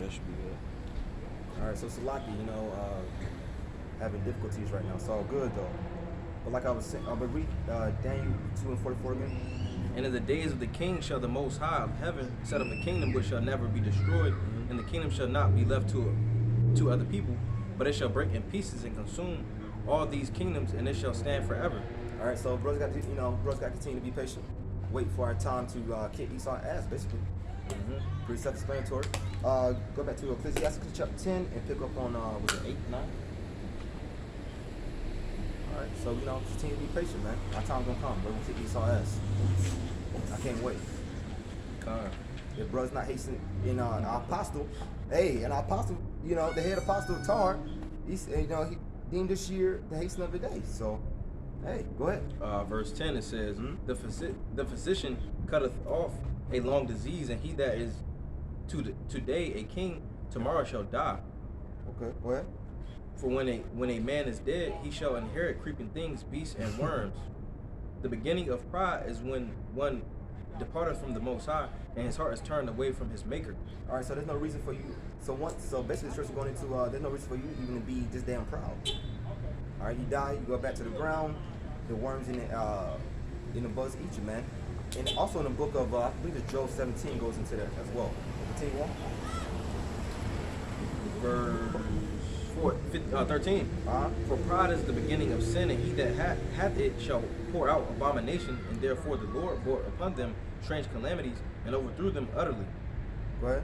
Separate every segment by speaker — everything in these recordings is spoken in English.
Speaker 1: That should be good.
Speaker 2: All right, so Salaki, having difficulties right now. It's all good though. But like I was saying, but read Daniel 2:44 again.
Speaker 3: And in the days of the king shall the Most High of heaven set up a kingdom which shall never be destroyed, and the kingdom shall not be left to other people, but it shall break in pieces and consume all these kingdoms, and it shall stand forever.
Speaker 2: All right, so brothers got to, brothers got to continue to be patient. Wait for our time to kick Esau's ass, basically. Pretty self-explanatory. Go back to Ecclesiastes chapter 10 and pick up on was it 8, 9? All right, so continue to be patient, man. Our time's gonna come. We're gonna kick Esau's ass. I can't wait. If brothers not hastening in an apostle, an apostle, the head apostle Tar, he deemed this year the hasten of the day. So, hey, go ahead.
Speaker 3: Verse 10 it says, the physician cutteth off a long disease, and he that is today a king, tomorrow shall die.
Speaker 2: Okay, go ahead.
Speaker 3: For when a man is dead, he shall inherit creeping things, beasts, and worms. The beginning of pride is when one departed from the Most High, and his heart is turned away from his Maker.
Speaker 2: All right, so there's no reason for you. So basically, the church is going into. There's no reason for you even to be just damn proud. All right, you die, you go back to the ground. The worms in the bugs eat you, man. And also in the book of, I believe it's Job 17 goes into that as well. Continue on.
Speaker 3: Verse 13. For pride is the beginning of sin, and he that hath it shall pour out abomination, and therefore the Lord brought upon them strange calamities, and overthrew them utterly.
Speaker 2: Go ahead.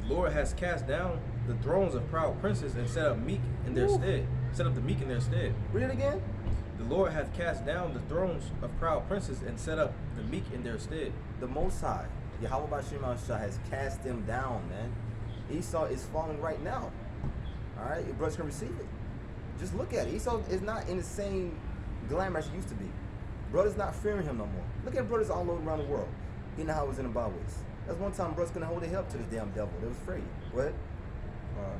Speaker 3: The Lord has cast down the thrones of proud princes, and set up meek in their stead. Set up the meek in their stead.
Speaker 2: Read it again.
Speaker 3: The Lord hath cast down the thrones of proud princes, and set up the meek in their stead.
Speaker 2: The Most High, Yahweh Bashim Shah, has cast them down, man. Esau is falling right now. All right, your brothers can receive it. Just look at it. Esau is not in the same glamour as he used to be. Brothers not fearing him no more. Look at brothers all over around the world. You know how it was in the Zimbabwe's. That's one time brothers couldn't hold their help to this damn devil. They was afraid. Go ahead.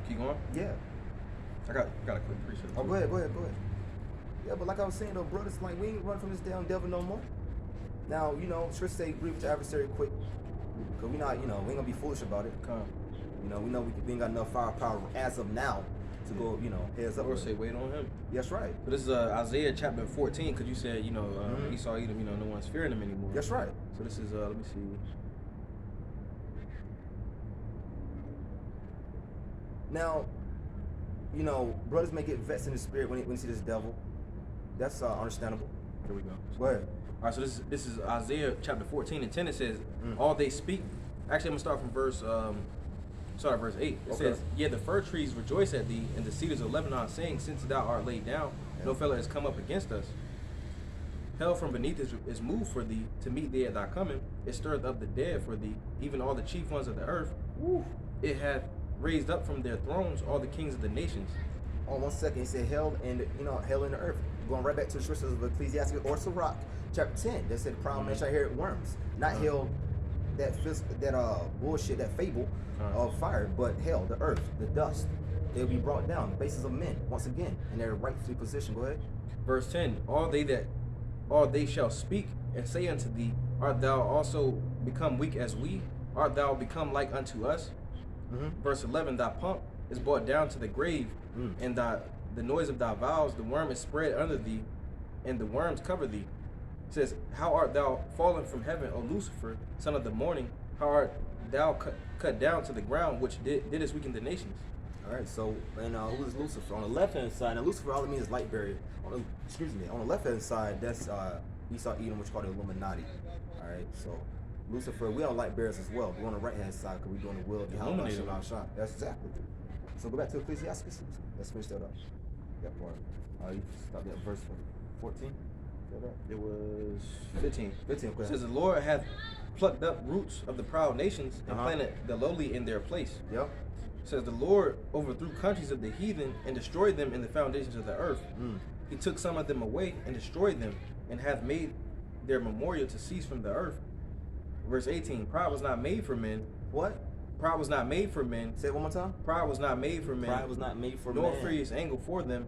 Speaker 3: Keep going.
Speaker 2: Yeah.
Speaker 3: I got a quick precept.
Speaker 2: Oh, go ahead. Yeah, but like I was saying though, brothers, like we ain't run from this damn devil no more. Now, sure say agree with your adversary quick. Cause we not, we ain't gonna be foolish about it. We know we ain't got enough firepower as of now to go, heads up.
Speaker 3: Or say wait on him.
Speaker 2: That's right.
Speaker 3: But this is Isaiah chapter 14, because you said, Esau Edom, no one's fearing him anymore.
Speaker 2: That's right.
Speaker 3: So this is, let me see.
Speaker 2: Now, brothers may get vexed in the spirit when they see this devil. That's understandable.
Speaker 3: Here we go.
Speaker 2: Go ahead.
Speaker 3: All right, so this is Isaiah chapter 14 and 10. It says, all they speak. Actually, I'm gonna start from verse 8. It says, yeah, the fir trees rejoice at thee, and the cedars of Lebanon saying, since thou art laid down, no fellow has come up against us. Hell from beneath is moved for thee, to meet thee at thy coming. It stirreth up the dead for thee, even all the chief ones of the earth. It hath raised up from their thrones all the kings of the nations.
Speaker 2: On 1 second, he said hell and hell in the earth. Going right back to the scriptures of Ecclesiastes or Sirach, chapter 10. That said the proud man shall inherit worms. Not hell, that bullshit, that fable of fire, but hell, the earth, the dust. They'll be brought down, the bases of men, once again, in their rightfully position. Go ahead.
Speaker 3: Verse 10, all they shall speak and say unto thee, art thou also become weak as we? Art thou become like unto us? Verse 11, thy pomp is brought down to the grave, and the noise of thy vows, the worm is spread under thee, and the worms cover thee. It says, how art thou fallen from heaven, O Lucifer, son of the morning? How art thou cut down to the ground, which didst weaken the nations?
Speaker 2: All right, so, and who is Lucifer? On the left-hand side, and Lucifer, all it means is light bearer. On the left-hand side, that's Esau Edom, which is called the Illuminati. All right, so Lucifer, we are light bearers as well. We're on the right-hand side because we're doing the will of Yahweh. That's exactly. So go back to Ecclesiastes. Let's finish that up. That part. You stopped at verse 14.
Speaker 3: It was 15.
Speaker 2: 15.
Speaker 3: It says, the Lord hath plucked up roots of the proud nations, and planted the lowly in their place.
Speaker 2: Yep.
Speaker 3: It says, the Lord overthrew countries of the heathen, and destroyed them in the foundations of the earth. He took some of them away, and destroyed them, and hath made their memorial to cease from the earth. Verse 18, pride was not made for men.
Speaker 2: What?
Speaker 3: Pride was not made for men.
Speaker 2: Say it one more time.
Speaker 3: Pride was not made for men.
Speaker 2: Pride was not made for
Speaker 3: nor
Speaker 2: man.
Speaker 3: furious anger for them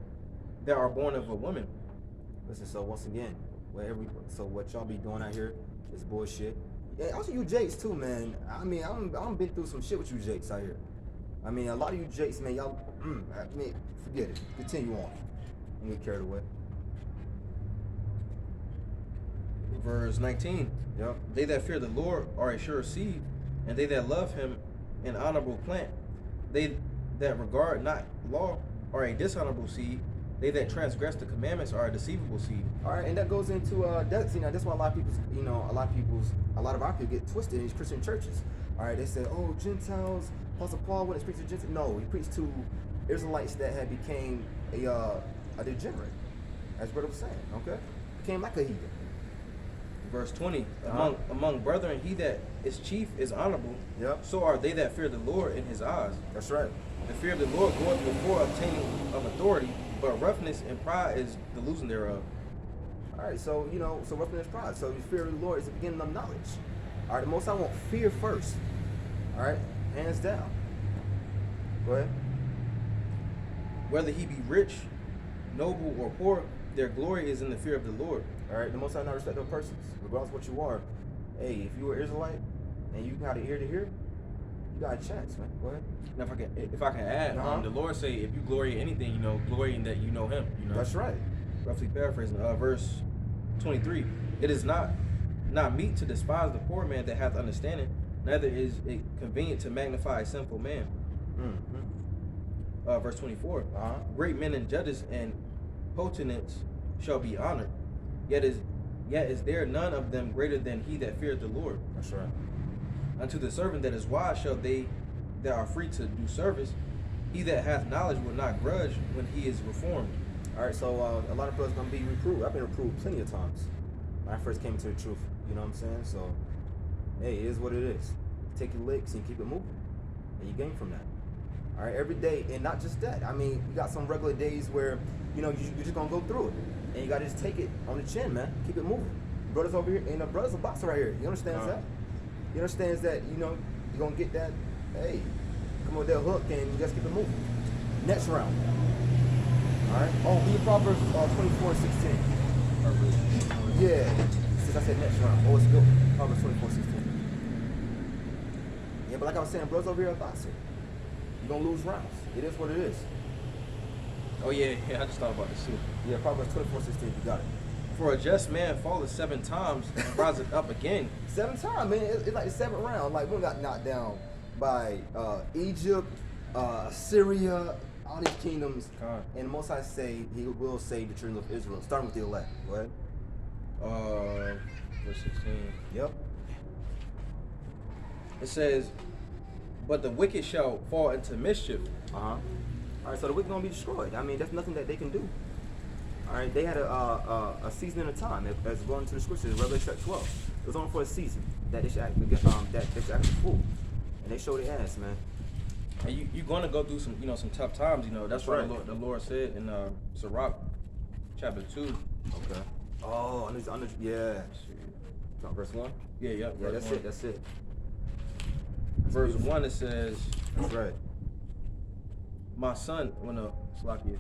Speaker 3: that are born of a woman.
Speaker 2: Listen, so once again, what y'all be doing out here is bullshit. Yeah, also you Jakes too, man. I mean, I'm been through some shit with you Jakes out here. I mean, a lot of you jakes, man, y'all, I mean, forget it. Continue on. Don't get carried away.
Speaker 3: Verse 19.
Speaker 2: Yep.
Speaker 3: They that fear the Lord are a sure seed, and they that love him an honorable plant. They that regard not law are a dishonorable seed. They that transgress the commandments are a deceivable seed.
Speaker 2: All right, and that goes into that. See, now that's why a lot of our people get twisted in these Christian churches. All right, they say, oh, Gentiles. Apostle Paul wouldn't preach to Gentiles. No, he preached to Israelites that had became a degenerate, as brother was saying. Okay, became like a heathen.
Speaker 3: Verse 20. Among brethren, he that is chief is honorable.
Speaker 2: Yep.
Speaker 3: So are they that fear the Lord in his eyes.
Speaker 2: That's right.
Speaker 3: The fear of the Lord goeth before obtaining of authority, but roughness and pride is the losing thereof.
Speaker 2: All right, so so roughness and pride. So the fear of the Lord is the beginning of knowledge. All right, the Most High want fear first. All right, hands down. Go ahead.
Speaker 3: Whether he be rich, noble, or poor, their glory is in the fear of the Lord.
Speaker 2: All right, the Most High not respect no persons, regardless of what you are. Hey, if you were Israelite and you got an ear to hear, you got a chance, man. Go ahead.
Speaker 3: Now, if I can add, the Lord say, if you glory in anything, glory in that you know Him.
Speaker 2: That's right.
Speaker 3: Roughly paraphrasing, verse 23. It is not meet to despise the poor man that hath understanding, neither is it convenient to magnify a sinful man. Verse 24. Great men and judges and potentates shall be honored, yet is there none of them greater than he that feareth the Lord.
Speaker 2: That's right.
Speaker 3: Unto the servant that is wise shall they that are free to do service. He that hath knowledge will not grudge when he is reformed.
Speaker 2: All right, so a lot of brothers gonna be reproved. I've been reproved plenty of times when I first came into the truth. You know what I'm saying? So, hey, it is what it is. Take your licks and keep it moving, and you gain from that. All right, every day, and not just that. I mean, you got some regular days where you're just gonna go through it, and you gotta just take it on the chin, man. Keep it moving. Brothers over here, and brother's a boxer right here. You understands that? He understands that you're gonna get that. Hey, come on with that hook, and you just keep it moving. Next round. All right. Oh, read Proverbs 24:16. Yeah. Since I said next round. Oh, it's good. Proverbs 24:16. Yeah, but like I was saying, brothers over here are boxer. You're gonna lose rounds. It is what it is.
Speaker 3: Oh yeah, I just thought about this too.
Speaker 2: Yeah, Proverbs 24:16. You got it.
Speaker 3: For a just man falleth 7 times and riseth up again.
Speaker 2: 7 times, man. It's like the 7th round. Like we got knocked down by Egypt, Syria, all these kingdoms. And the Most High say He will save the children of Israel, starting with the elect. Go ahead.
Speaker 3: Verse 16.
Speaker 2: Yep.
Speaker 3: It says, but the wicked shall fall into mischief.
Speaker 2: All right, so the wicked gonna be destroyed. I mean, that's nothing that they can do. All right, they had a season and a time, as going to the scriptures, Revelation 12. It was only for a season that they should act the fool, and they showed their ass, man.
Speaker 3: And you're gonna go through some tough times. That's what
Speaker 2: right.
Speaker 3: the Lord said in Sirach, chapter 2.
Speaker 2: Okay. Oh, yeah. Verse 1.
Speaker 3: Yeah.
Speaker 2: Yeah, that's it.
Speaker 3: Verse 1 it says,
Speaker 2: that's right.
Speaker 3: My son, Slakia.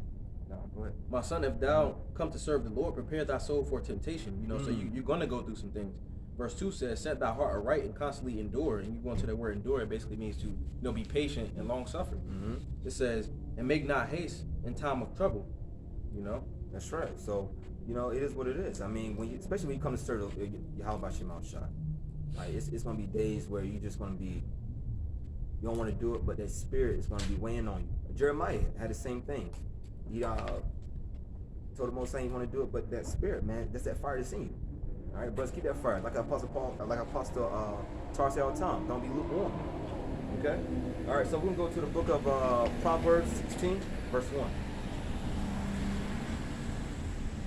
Speaker 2: No, go ahead.
Speaker 3: My son, if thou come to serve the Lord, prepare thy soul for temptation. So you're gonna go through some things. Verse 2 says, set thy heart aright and constantly endure. And you go into that word endure, it basically means to be patient and long suffering. It says, and make not haste in time of trouble.
Speaker 2: That's right. So, it is what it is. I mean, especially when you come to serve Yahweh Shema Shai. Right? It's gonna be days where you just gonna be, you don't want to do it, but that spirit is gonna be weighing on you. Jeremiah had the same thing. He told the Most High you want to do it, but that spirit, man, that's that fire that's in you. All right, brothers, keep that fire. Like Apostle Tar said all the time, don't be lukewarm. Okay? All right, so we're going to go to the book of Proverbs 16, verse 1.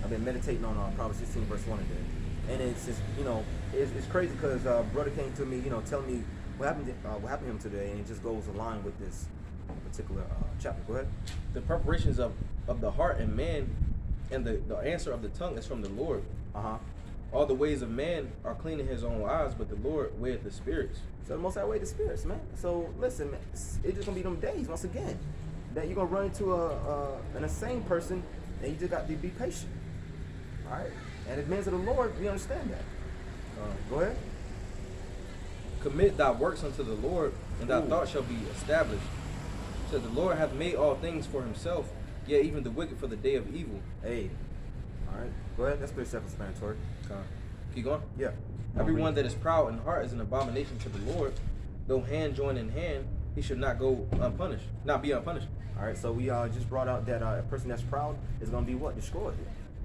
Speaker 2: I've been meditating on Proverbs 16, verse 1 today. And it's just, it's crazy because brother came to me, telling me what happened to him today, and it just goes along with this particular chapter. Go ahead.
Speaker 3: The preparations of the heart and man, and the answer of the tongue is from the Lord. All the ways of man are clean in his own eyes, but the Lord weigheth the spirits.
Speaker 2: So the Most High weigh the spirits, man. So listen, man, it's just gonna be them days once again that you're gonna run into an insane person, and you just got to be patient. All right, and the men of the Lord, we understand that. Go ahead.
Speaker 3: Commit thy works unto the Lord, and thy thoughts shall be established. says, the Lord hath made all things for himself, yet even the wicked for the day of evil.
Speaker 2: Hey, all right, go ahead. That's pretty self-explanatory.
Speaker 3: Keep going.
Speaker 2: Yeah.
Speaker 3: Everyone that is proud in heart is an abomination to the Lord. Though hand join in hand, he should not go unpunished, not be unpunished.
Speaker 2: All right, so we just brought out that a person that's proud is gonna be what? Destroyed.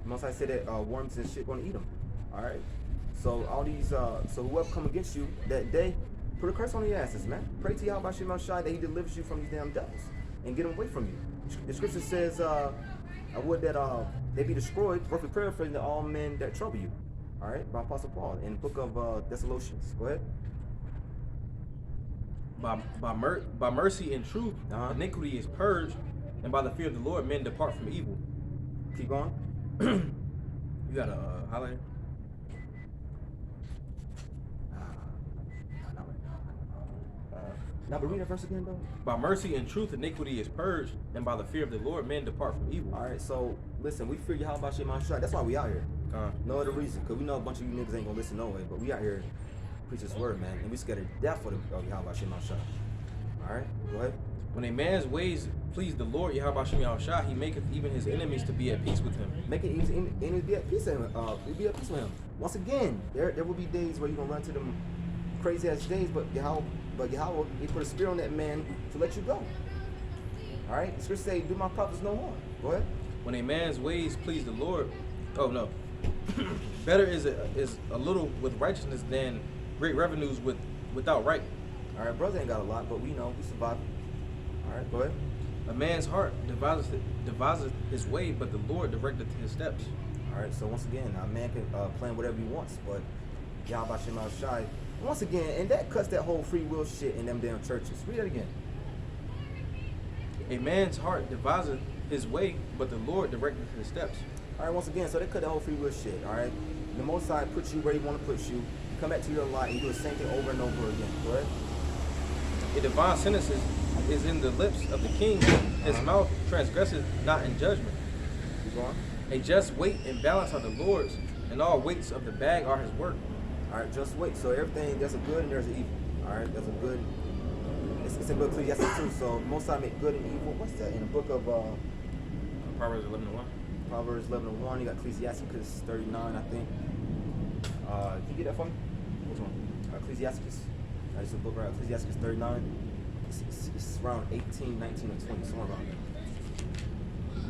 Speaker 2: Most I said that worms and shit gonna eat them. All right. So all these, so whoever come against you that day, put a curse on their asses, man. Pray to Yahweh Shema Shai that He delivers you from these damn devils and get them away from you. The scripture says, I would that they be destroyed, roughly paraphrasing, to all men that trouble you. All right, by Apostle Paul in the book of Thessalonians. Go ahead.
Speaker 3: By mercy and truth, iniquity is purged, and by the fear of the Lord, men depart from evil.
Speaker 2: Keep going.
Speaker 3: You got a highlighter?
Speaker 2: Now, but read that verse again, though.
Speaker 3: By mercy and truth, iniquity is purged, and by the fear of the Lord, men depart from evil.
Speaker 2: All right, so listen, we fear Yahweh Shema Shai. That's why we out here. No other reason, because we know a bunch of you niggas ain't gonna listen no way, but we out here preach this word, man, and we scared to death for the Yahweh Shema Shai. All right, go ahead.
Speaker 3: When a man's ways please the Lord, Yahweh Shema Shai, he maketh even his enemies to be at peace with him.
Speaker 2: Make it easy and be at peace with him. Be at peace with him. Once again, there will be days where you're gonna run to them crazy ass days, but Yahweh, He put a spirit on that man to let you go. All right, the scripture say, "Do my prophets no harm." Go ahead.
Speaker 3: When a man's ways please the Lord, oh no, better is a little with righteousness than great revenues without right.
Speaker 2: All right, brother ain't got a lot, but we know we survive. All right, go ahead.
Speaker 3: A man's heart deviseth his way, but the Lord directeth his steps.
Speaker 2: All right, so once again, a man can plan whatever he wants, but Yahweh Shema Shai, once again, and that cuts that whole free will shit in them damn churches. Read that again.
Speaker 3: A man's heart deviseth his way, but the Lord directeth his steps.
Speaker 2: All right, once again, so they cut that whole free will shit. All right, the Most High puts you where He want to put you. You come back to your life and you do the same thing over and over again. Go ahead.
Speaker 3: A divine sentence is in the lips of the king. His mouth transgresseth not in judgment.
Speaker 2: Keep going.
Speaker 3: A just weight and balance are the Lord's, and all weights of the bag are his work.
Speaker 2: All right, just wait. So everything, there's a good and there's an evil. All right, there's a good. It's in book Ecclesiastes too. So Most High make good and evil. What's that in the book of
Speaker 3: Proverbs 11:1.
Speaker 2: Proverbs 11:1. You got Ecclesiastes 39, I think. Can you get that for me?
Speaker 3: Which one?
Speaker 2: Ecclesiastes. It's a book right. Ecclesiastes 39. It's around 18, 19, and 20, somewhere around there.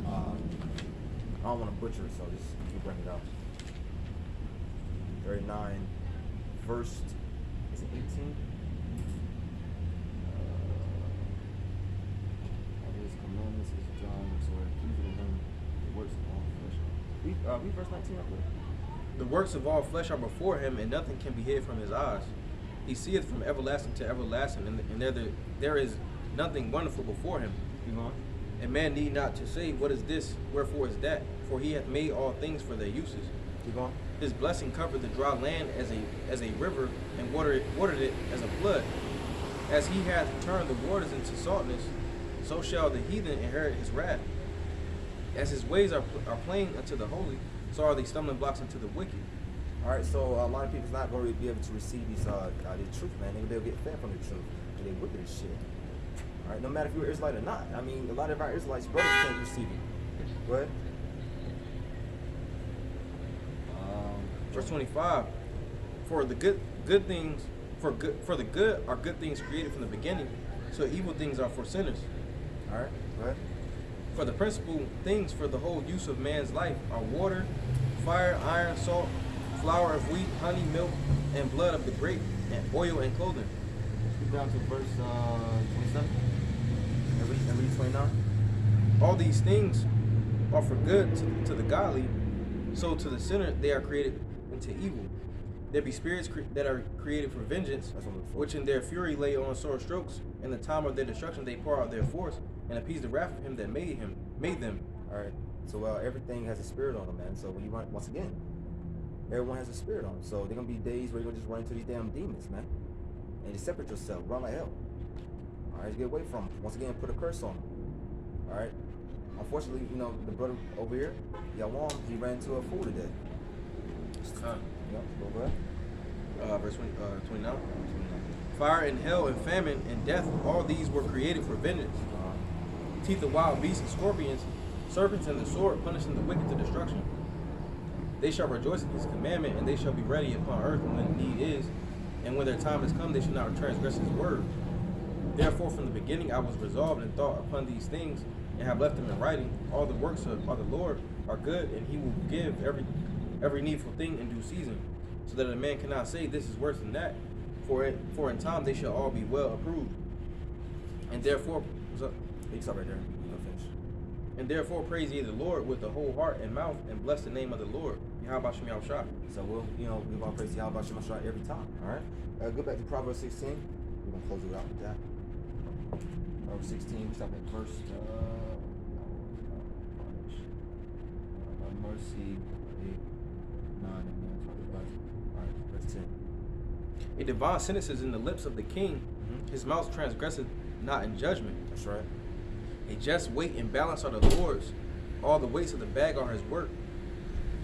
Speaker 2: I don't want to butcher it, so just keep bringing it out. 39, verse, is it 18? His commandments is John, so it pleases him, the works of all flesh. Read verse 19 up there.
Speaker 3: The works of all flesh are before him, and nothing can be hid from his eyes. He seeth from everlasting to everlasting, and there is nothing wonderful before him. And man need not to say, what is this, wherefore is that? For he hath made all things for their uses.
Speaker 2: Keep going.
Speaker 3: His blessing covered the dry land as a river, and watered it as a flood. As he hath turned the waters into saltness, so shall the heathen inherit his wrath. As his ways are plain unto the holy, so are they stumbling blocks unto the wicked.
Speaker 2: All right, so a lot of people's not going to be able to receive these the truth, man. They'll get fed from the truth, and they wicked as shit. All right, no matter if you're Israelite or not. I mean, a lot of our Israelites brothers can't receive it. Go ahead.
Speaker 3: Verse 25. For the good things, for the good are good things created from the beginning, so evil things are for sinners.
Speaker 2: All right, go ahead.
Speaker 3: For the principal things for the whole use of man's life are water, fire, iron, salt, flour of wheat, honey, milk, and blood of the grape, and oil and clothing.
Speaker 2: Skip down to verse 27. And read 29.
Speaker 3: All these things are for good to the godly, so to the sinner they are created into evil. There be spirits that are created for vengeance, which in their fury lay on sore strokes. In the time of their destruction they pour out their force, and appease the wrath of him that made them.
Speaker 2: All right. So everything has a spirit on them, man. So when you run, once again, everyone has a spirit on them. So there gonna be days where you're gonna just run into these damn demons, man, and you separate yourself, run like hell. All right, get away from them. Once again, put a curse on them. All right. Unfortunately, you know, the brother over here, Yawam, he ran into a fool today. Yep, go ahead.
Speaker 3: Verse 29. Fire and hell and famine and death, all these were created for vengeance. teeth of wild beasts and scorpions, serpents and the sword, punishing the wicked to destruction. They shall rejoice in his commandment, and they shall be ready upon earth when need is, and when their time is come, they shall not transgress his word. Therefore, from the beginning I was resolved and thought upon these things, and have left them in writing. All the works of the Lord are good, and he will give every needful thing in due season, so that a man cannot say, this is worse than that. For in time they shall all be well approved. And therefore,
Speaker 2: You stop right there. You gonna finish.
Speaker 3: and therefore praise ye the Lord with the whole heart and mouth, and bless the name of the Lord. Yahweh Shem Yahushua.
Speaker 2: So we'll, give our praise to Yahweh Shem Shah every time. All right. Go back to Proverbs 16. We're gonna close it out with that. Proverbs 16. We stop at verse. Mercy. 8, 9, and 10. All right. Verse 10.
Speaker 3: A divine sentence is in the lips of the king. His mouth transgresseth not in judgment.
Speaker 2: That's right.
Speaker 3: A just weight and balance are the Lord's. All the weights of the bag are his work.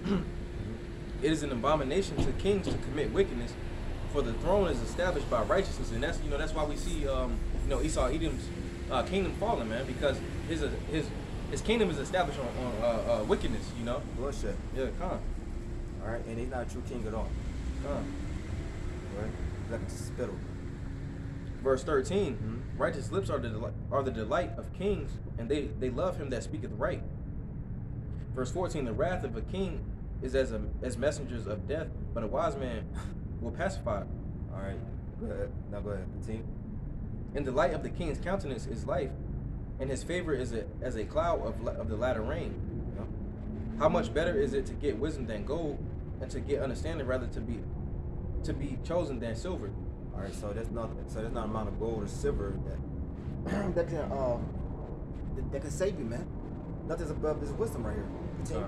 Speaker 3: It is an abomination to kings to commit wickedness, for the throne is established by righteousness, and that's why we see Esau Edom's kingdom falling, man, because his kingdom is established on wickedness,
Speaker 2: Bloodshed.
Speaker 3: Yeah, Khan.
Speaker 2: All right. And he's not a true king at all.
Speaker 3: Khan.
Speaker 2: Right. Like a spittle.
Speaker 3: Verse 13, righteous lips are the delight of kings, and they love him that speaketh right. Verse 14, the wrath of a king is as messengers of death, but a wise man will pacify it.
Speaker 2: All right. Go ahead. Now go ahead. Continue.
Speaker 3: And the light of the king's countenance is life, and his favor is as a cloud of the latter rain. How much better is it to get wisdom than gold, and to get understanding rather to be chosen than silver.
Speaker 2: All right. So there's not an amount of gold or silver that that can save you, man. Nothing's above this wisdom right here. Continue.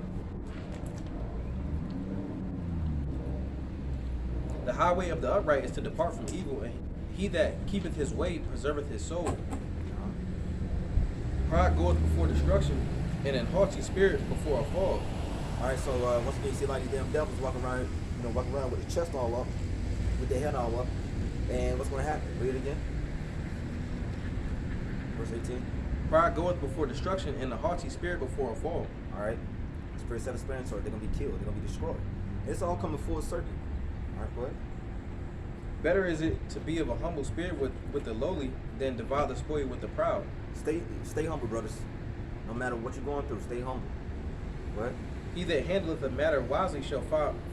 Speaker 3: The highway of the upright is to depart from evil, and he that keepeth his way preserveth his soul. Pride goeth before destruction, and an haughty spirit before a fall.
Speaker 2: All right, so once again, you see like these damn devils walking around with their chest all up, with their head all up, and what's going to happen? Read it again. Verse 18.
Speaker 3: Pride goeth before destruction, and a haughty spirit before a fall.
Speaker 2: All right, spirit self-explanatory. They're going to be killed. They're going to be destroyed. It's all coming full circle. All right, go ahead.
Speaker 3: Better is it to be of a humble spirit with the lowly than divide the spoil with the proud.
Speaker 2: Stay humble, brothers. No matter what you're going through, stay humble. What?
Speaker 3: He that handleth a matter wisely shall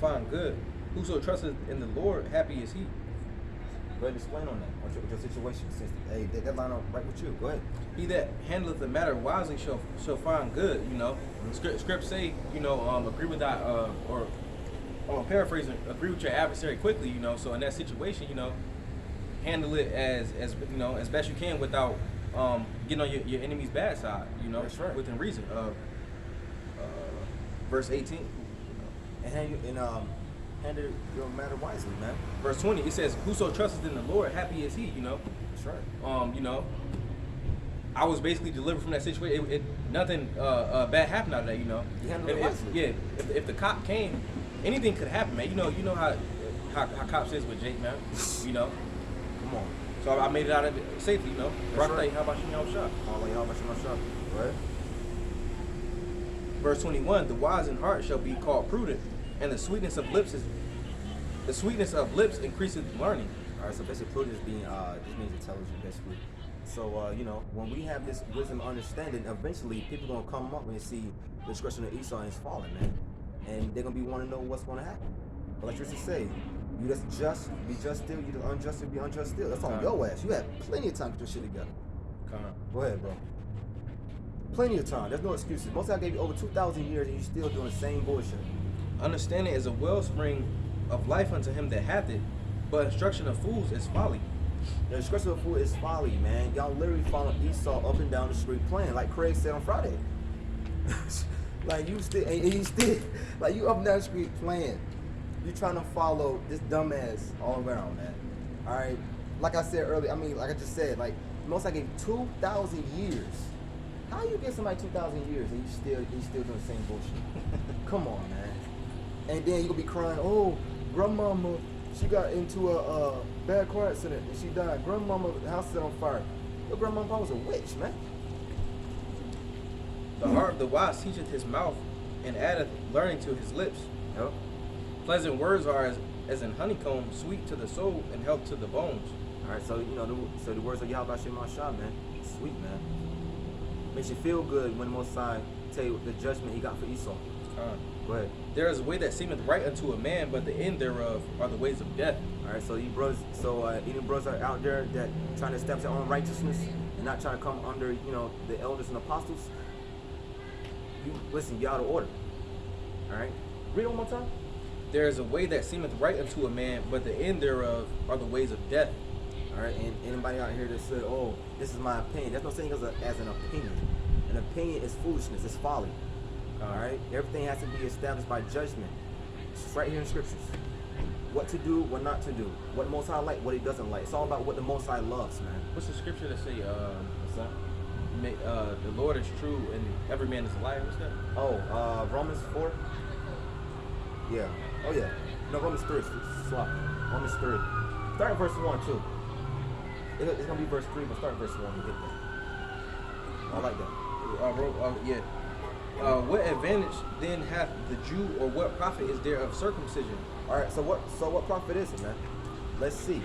Speaker 3: find good. Whoso trusteth in the Lord, happy is he.
Speaker 2: Go ahead and explain on that. What's your situation? Since hey, that line up right with you. Go ahead.
Speaker 3: He that handleth the matter wisely shall find good. Scripts say, agree with that, or paraphrasing, agree with your adversary quickly. So in that situation, handle it as best you can without getting on your enemy's bad side.
Speaker 2: That's right.
Speaker 3: Within reason. Verse 18.
Speaker 2: And handle your matter wisely, man.
Speaker 3: Verse 20, it says, whoso trusteth in the Lord, happy is he,
Speaker 2: That's right.
Speaker 3: I was basically delivered from that situation. Nothing bad happened out of that,
Speaker 2: You handled it wisely.
Speaker 3: Yeah, if the cop came, anything could happen, man. You know how cops is with Jake, man.
Speaker 2: Come on.
Speaker 3: So I made it out of it safely,
Speaker 2: That's right.
Speaker 3: How about you, shot?
Speaker 2: How about you, shop? Right?
Speaker 3: Verse 21, the wise in heart shall be called prudent, and the sweetness of lips increaseth learning.
Speaker 2: All right, so basically prudence being just means intelligent, basically. So when we have this wisdom understanding, eventually people gonna come up and see the discretion of Esau is falling, man, and they're gonna be wanting to know what's gonna happen. But like Tristan say, you just be just still, you just unjust be unjust still. That's on your ass. You have plenty of time to get your shit together. Go ahead, bro. Plenty of time. There's no excuses. Most I gave you over 2,000 years and you still doing the same bullshit.
Speaker 3: Understanding is a wellspring of life unto him that hath it, but instruction of fools is folly.
Speaker 2: The instruction of fool is folly, man. Y'all literally following Esau up and down the street playing, like Craig said on Friday. Like you still, like you up and down the street playing. You trying to follow this dumbass all around, man. All right. Like I said earlier, like I just said, like most I gave 2,000 years. How you get somebody 2,000 years and you still doing the same bullshit? Come on, man. And then you gonna be crying, oh, grandmama, she got into a bad car accident and she died. Grandmama, the house set on fire. Your grandmama was a witch, man.
Speaker 3: The heart of the wise teacheth his mouth, and addeth learning to his lips.
Speaker 2: Yep.
Speaker 3: Pleasant words are as in honeycomb, sweet to the soul and health to the bones.
Speaker 2: All right, so the words of Yahweh Shem Shah, man, sweet, man. Makes you feel good when the Most High tell you the judgment He got for Esau. Go ahead.
Speaker 3: There is a way that seemeth right unto a man, but the end thereof are the ways of death.
Speaker 2: All right, so you brothers, any brothers are out there that trying to establish their own righteousness and not trying to come under, the elders and apostles. You listen, you out of order. All right, read it one more time.
Speaker 3: There is a way that seemeth right unto a man, but the end thereof are the ways of death.
Speaker 2: All right, and anybody out here that said, "Oh, this is my opinion," that's no saying as an opinion. An opinion is foolishness, it's folly. All right, everything has to be established by judgment. It's right here in scriptures. What to do, what not to do, what the Most High like, what He doesn't like. It's all about what the Most High loves, man.
Speaker 3: What's the scripture that say?
Speaker 2: What's that?
Speaker 3: The Lord is true and every man is a liar. What's that?
Speaker 2: Oh, Romans 4. Yeah. Oh yeah. No, Romans 3. Slop. Romans 3. Start at verse 1 too. It's gonna be verse 3, but start at verse 1. You get that. I like that.
Speaker 3: Yeah. What advantage then hath the Jew, or what profit is there of circumcision?
Speaker 2: All right. So what profit is it, man? Let's see.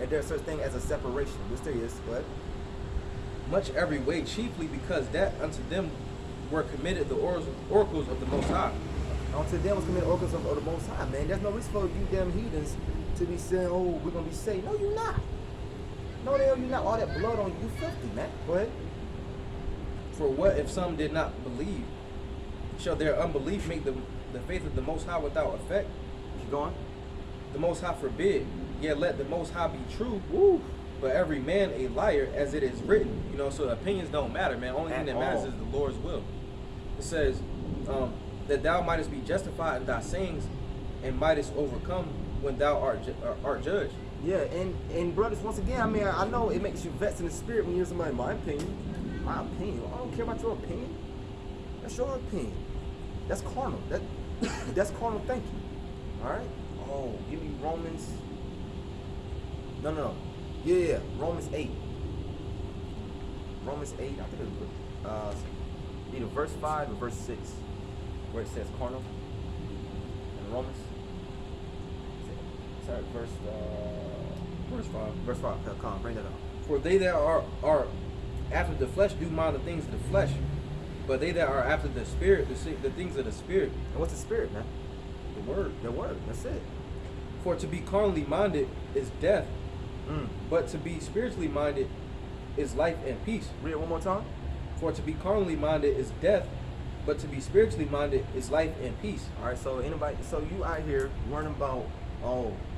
Speaker 2: And there's such thing as a separation. This there is. Go ahead.
Speaker 3: Much every way, chiefly because that unto them were committed the oracles of the Most High.
Speaker 2: Unto them was committed oracles of the Most High, man. There's no reason for you damn heathens to be saying, "Oh, we're gonna be saved." No, you're not. No, the hell you're not. All that blood on you, filthy, man. Go ahead.
Speaker 3: For what if some did not believe? Shall their unbelief make the faith of the Most High without effect?
Speaker 2: Keep going.
Speaker 3: The Most High forbid. Yet let the Most High be true.
Speaker 2: Woo.
Speaker 3: But every man a liar, as it is written. So opinions don't matter, man. Only thing that matters
Speaker 2: all.
Speaker 3: is the Lord's will. It says that thou mightest be justified in thy sayings, and mightest overcome when thou art judged.
Speaker 2: Yeah, and brothers, once again, I mean, I know it makes you vexed in the spirit when you hear somebody, my opinion. I don't care about your opinion. That's your opinion. That's carnal. That's carnal thinking. All right. Oh, give me Romans. No. Yeah. Romans 8. Romans 8. I think it's either verse 5 or verse 6, where it says carnal. In Romans. Sorry, verse 5. Verse 5. Come on, bring that up.
Speaker 3: For they that are after the flesh do mind the things of the flesh, but they that are after the spirit, the things of the spirit.
Speaker 2: And what's the spirit, man?
Speaker 3: The word.
Speaker 2: The word. That's it.
Speaker 3: For to be carnally minded is death, but to be spiritually minded is life and peace.
Speaker 2: Read it one more time.
Speaker 3: For to be carnally minded is death, but to be spiritually minded is life and peace.
Speaker 2: All right. So you out here worrying about,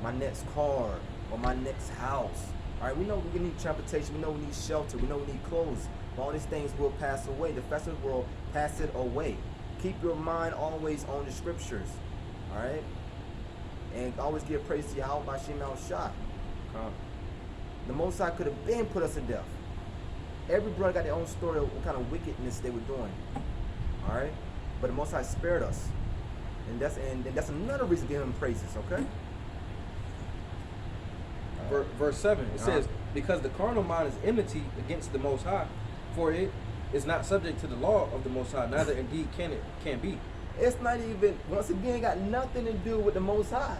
Speaker 2: my next car or my next house. All right. We know we need transportation. We know we need shelter. We know we need clothes. But all these things will pass away. The festival will pass it away. Keep your mind always on the scriptures. All right. And always give praise to Yahweh by Shem Shah. The Most High could have been put us to death. Every brother got their own story of what kind of wickedness they were doing. All right, but the Most High spared us, and that's another reason to give Him praises. Okay.
Speaker 3: Verse 7. It says, "Because the carnal mind is enmity against the Most High, for it is not subject to the law of the Most High, neither indeed can be."
Speaker 2: It's not even, once again, got nothing to do with the Most High.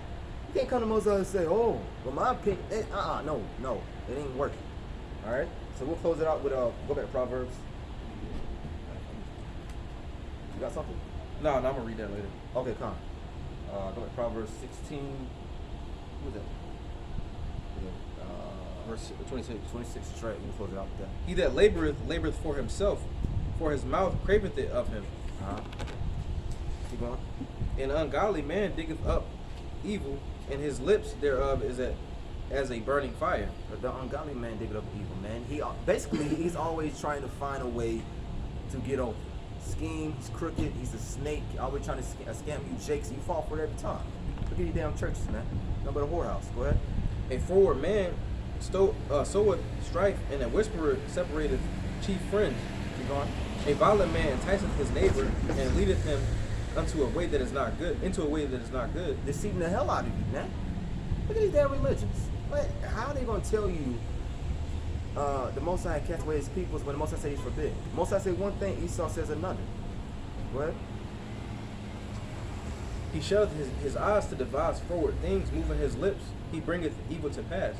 Speaker 2: You can't come to the Most High and say, "Oh, well, my opinion." No, it ain't working. All right. So we'll close it out with go back to Proverbs. You got something?
Speaker 3: No, I'm gonna read that later.
Speaker 2: Okay, come. Go back to Proverbs 16. Who was that?
Speaker 3: Verse 26.
Speaker 2: 26 is right. We'll close it out with that.
Speaker 3: He that laboreth for himself, for his mouth craveth it of him.
Speaker 2: Keep going.
Speaker 3: An ungodly man diggeth up evil, and his lips thereof is as a burning fire.
Speaker 2: The ungodly man diggeth up evil, man. He's always trying to find a way to get over. Scheme, he's crooked, he's a snake, always trying to scam you, Jakes. You fall for it every time. Look at these damn churches, man. Nothing but a whorehouse. Go ahead.
Speaker 3: A forward man soweth strife, and a whisperer separateth chief friends.
Speaker 2: Keep going.
Speaker 3: A violent man enticeth his neighbor, and leadeth him into a way that is not good.
Speaker 2: Deceiving the hell out of you, man. Look at these damn religions. How are they gonna tell you the Most High cast away his peoples when the Most High say he's forbid. Most High say one thing, Esau says another. What?
Speaker 3: He shutteth his eyes to devise forward things, moving his lips, he bringeth evil to pass.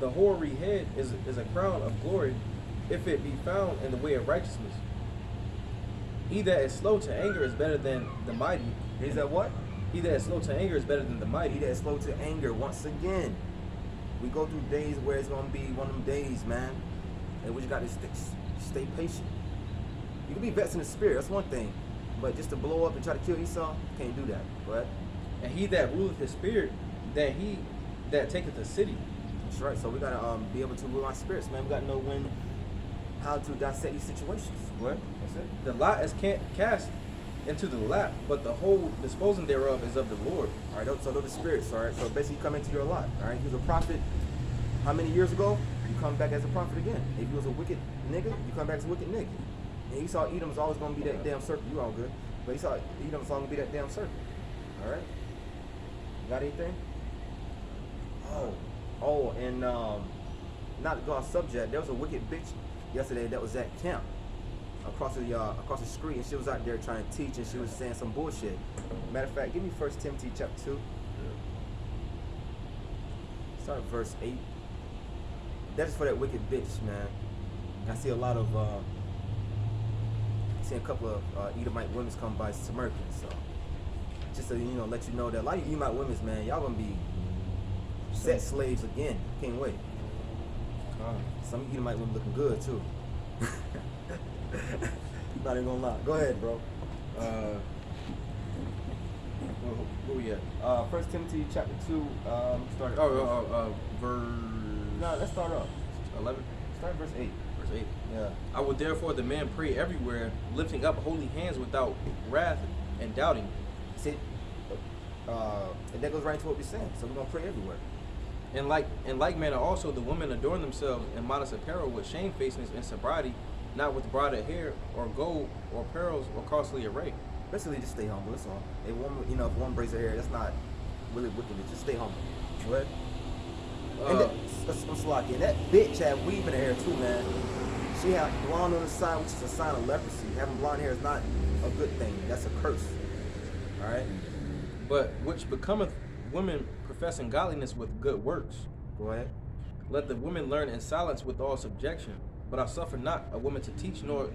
Speaker 3: The hoary head is a crown of glory, if it be found in the way of righteousness. He that is slow to anger is better than the mighty.
Speaker 2: Is that what?
Speaker 3: He that is slow to anger is better than the
Speaker 2: He
Speaker 3: mighty.
Speaker 2: that is slow to anger. Once again, we go through days where it's gonna be one of them days, man. And we just gotta stay patient. You can be vexed in the spirit, that's one thing. But just to blow up and try to kill Esau, can't do that. But
Speaker 3: And he that ruleth his spirit, than he that taketh the city.
Speaker 2: that's right. So we gotta be able to rule our spirits, man. We gotta know how to dissect these situations. What? That's it.
Speaker 3: The lot is cast into the lap, but the whole disposing thereof is of the Lord.
Speaker 2: All right. So those are the spirits. All right. So basically, you come into your lot. All right. He was a prophet. How many years ago? You come back as a prophet again. If you was a wicked nigga, you come back as a wicked nigga. And Esau Edom's always gonna be that damn serpent. You all good. But Esau Edom's always gonna be that damn serpent. All right. Got anything? Oh, and not to go off subject. There was a wicked bitch yesterday that was at camp across the street, and she was out there trying to teach, and she was saying some bullshit. Matter of fact, give me 1 Timothy chapter 2. Start at verse 8. That's for that wicked bitch, man. I see a lot of see a couple of Edomite women come by smirking, so just to let you know that a lot of Edomite women, man, y'all gonna be set slaves again. Can't wait. Some Edomite women looking good too. Not even gonna lie. Go ahead, bro.
Speaker 3: Where we at?
Speaker 2: 1 Timothy chapter 2. Start at
Speaker 3: Verse.
Speaker 2: No, let's start up.
Speaker 3: 11.
Speaker 2: Start at verse 8.
Speaker 3: Verse 8.
Speaker 2: Yeah.
Speaker 3: I will therefore the man pray everywhere, lifting up holy hands without wrath and doubting.
Speaker 2: See, and that goes right into what we're saying. So we're gonna pray everywhere.
Speaker 3: In like manner also the women adorn themselves in modest apparel with shamefacedness and sobriety, not with braided hair or gold or pearls or costly array.
Speaker 2: Basically, just stay humble. That's all. If one, if one braids her hair, that's not really wicked. Just stay humble. What? And I'm slacking. That bitch had weave in her hair too, man. She had blonde on the side, which is a sign of leprosy. Having blonde hair is not a good thing. That's a curse. All right.
Speaker 3: But which becometh women professing godliness with good works.
Speaker 2: Go ahead.
Speaker 3: Let the women learn in silence with all subjection. But I suffer not a woman to teach, nor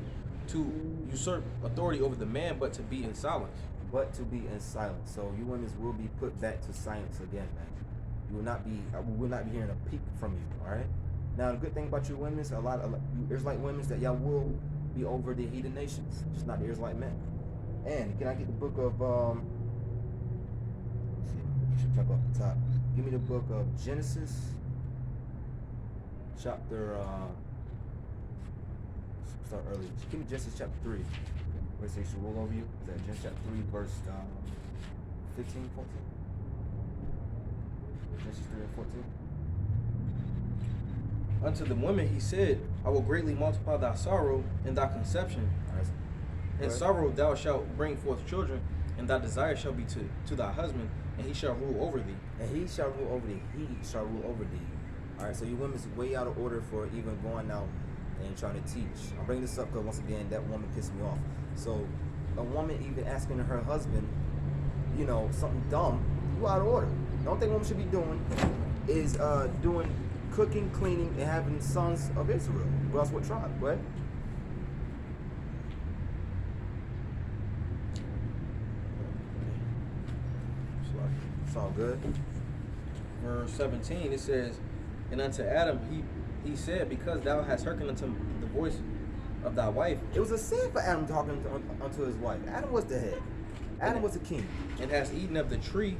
Speaker 3: to usurp authority over the man, but to be in silence.
Speaker 2: But to be in silence. So you women will be put back to silence again, man. You will not be. We will not be hearing a peep from you. All right. Now the good thing about you women, a lot you Israelite women, that y'all will be over the heathen nations, just not the Israelite men. And can I get the book of? Let's see, you should type up the top. Give me the book of Genesis, chapter. Start early. Give me Genesis chapter 3. Where it says should rule over you. Is that Genesis chapter 3, verse 15, 14? Genesis 3 and 14.
Speaker 3: Unto the women he said, I will greatly multiply thy sorrow and thy conception.
Speaker 2: All right.
Speaker 3: In sorrow thou shalt bring forth children, and thy desire shall be to thy husband, and he shall rule over thee.
Speaker 2: And he shall rule over thee. He shall rule over thee. All right. So you women's way out of order for even going out and trying to teach. I'm bringing this up because once again, that woman pissed me off. So a woman even asking her husband, something dumb, you out of order. The only thing a woman should be doing is doing cooking, cleaning, and having sons of Israel. Who else? What tribe? What? It's all good.
Speaker 3: Verse 17 it says, and unto Adam he said, because thou hast hearkened unto the voice of thy wife,
Speaker 2: It was a sin for Adam talking unto his wife. Adam was the head. Adam was the king.
Speaker 3: and hast eaten of the tree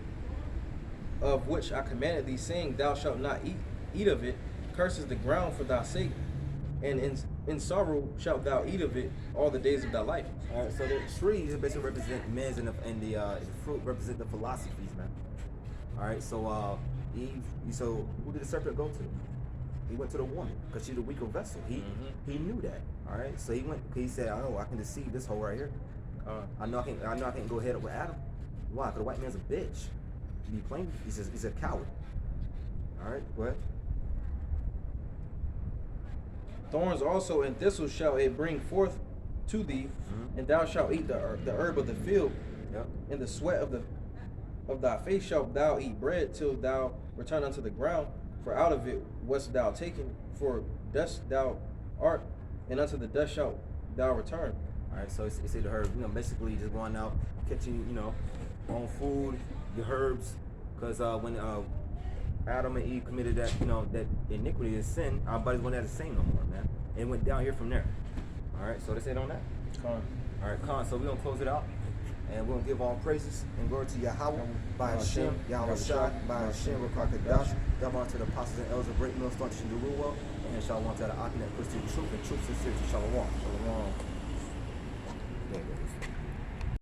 Speaker 3: of which I commanded thee, saying, thou shalt not eat of it, curses the ground for thy sake, and in sorrow shalt thou eat of it all the days of thy life.
Speaker 2: All right, so the trees basically represent men's and the fruit represent the philosophies, man. All right, so Eve. So who did the serpent go to? He went to the woman because she's the weaker vessel. He knew that. All right, so he went. He said, "Oh, I can deceive this hoe right here. I know I can't go head up with Adam. Why? Because the white man's a bitch. He be playing. He's a coward. All right, go ahead.
Speaker 3: Thorns also and thistles shall it bring forth to thee, and thou shalt eat the herb of the field.
Speaker 2: Yep.
Speaker 3: In the sweat of thy face shalt thou eat bread till thou return unto the ground, for out of it wast thou taken, for dust thou art, and unto the dust shalt thou return.
Speaker 2: All right, so it's the herb. Basically just going out catching, own food, your herbs, because when Adam and Eve committed that, that iniquity and sin, our bodies weren't the same no more, man. It went down here from there. All right, so that's it on that.
Speaker 3: Con.
Speaker 2: All right, Khan. So we're gonna close it out, and we're gonna give all praises and glory to Yahweh, by Hashem, Yahweh Shai, by Hashem, Rakakadash, Yahweh to the apostles and elders of Great Millstone, Shinduruwa, and Shalom to the Akim that puts to the truth and truth sincerity. Shalom.
Speaker 3: Shalom.